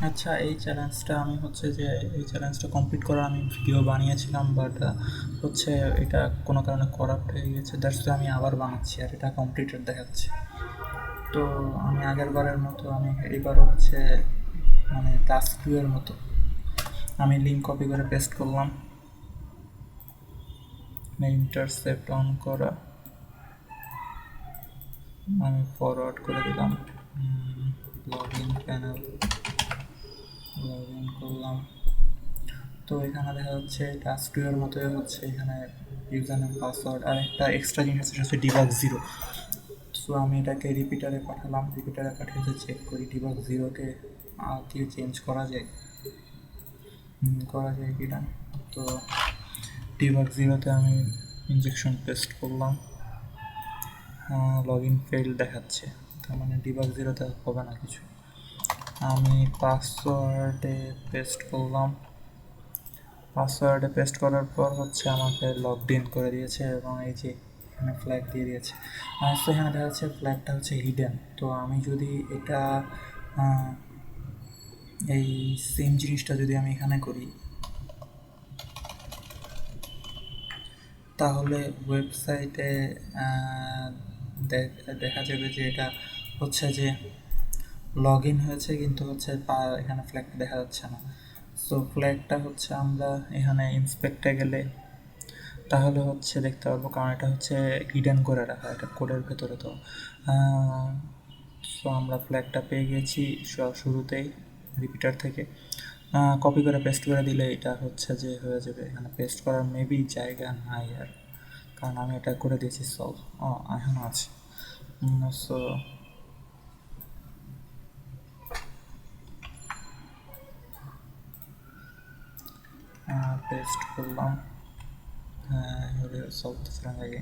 আচ্ছা, এই চ্যালেঞ্জটা আমি হচ্ছে যে এই চ্যালেঞ্জটা কমপ্লিট করার আমি ভিডিও বানিয়েছিলাম, বাট হচ্ছে এটা কোনো কারণে করাপ্ট হয়ে গেছে, দ্যাটস আমি আবার বানাচ্ছি আর এটা কমপ্লিটেড দেখাচ্ছে। তো আমি আগের বারের মতো আমি এইবার হচ্ছে মানে টাস্ক 2 এর মতো আমি লিঙ্ক কপি করে পেস্ট করলাম, ইন্টারসেপ্ট অন করা, আমি ফরওয়ার্ড করে দিলাম, log in panel, log in করলাম। তো এখানে দেখা যাচ্ছে টাস্ক 2 এর মতোই হচ্ছে এখানে ইউজার নেম পাসওয়ার্ড আর একটা এক্সট্রা জিনিস আছে, সেটা হচ্ছে ডিবাগ জিরো। সো আমি এটাকে রিপিটারে পাঠালাম, রিপিটারে পাঠিয়ে চেক করি ডিবাগ জিরোকে কি চেঞ্জ করা যায়, করা যায় কিনা। তো ডিবাগ জিরোতে আমি ইনজেকশন পেস্ট করলাম, লগ ইন ফেল দেখাচ্ছে, তার মানে ডিবাগ জিরোতে হবে না কিছু। আমি পাসওয়ার্ডে পেস্ট করলাম, পাসওয়ার্ডে পেস্ট করার পর হচ্ছে আমাকে লগড ইন করে দিয়েছে এবং এই যে এখানে ফ্ল্যাগ দিয়ে দিয়েছে। তো এখানে দেখা যাচ্ছে ফ্ল্যাগটা হচ্ছে হিডেন। তো আমি যদি এটা এই সেম জিনিসটা যদি আমি এখানে করি, তাহলে ওয়েবসাইটে দেখা যাবে যে এটা হচ্ছে যে লগ ইন হয়েছে, কিন্তু হচ্ছে এখানে ফ্ল্যাগটা দেখা যাচ্ছে না। সো ফ্ল্যাগটা হচ্ছে আমরা এখানে ইন্সপেক্টে গেলে তাহলে হচ্ছে দেখতে পারবো, কারণ এটা হচ্ছে হিডেন করে রাখা, এটা কোডের ভেতরে। তো সো আমরা ফ্ল্যাগটা পেয়ে গেছি শুরুতেই রিপিটার থেকে। কপি করে পেস্ট করে দিলে এটা হচ্ছে যে হয়ে যাবে, এখানে পেস্ট করার মেবি জায়গা নাই আর, কারণ আমি এটা করে দিয়েছি সলভ। এখনও আছে। সো পেস্ট করলাম, হ্যাঁ, সলভ দিচ্ছিলাম আগে।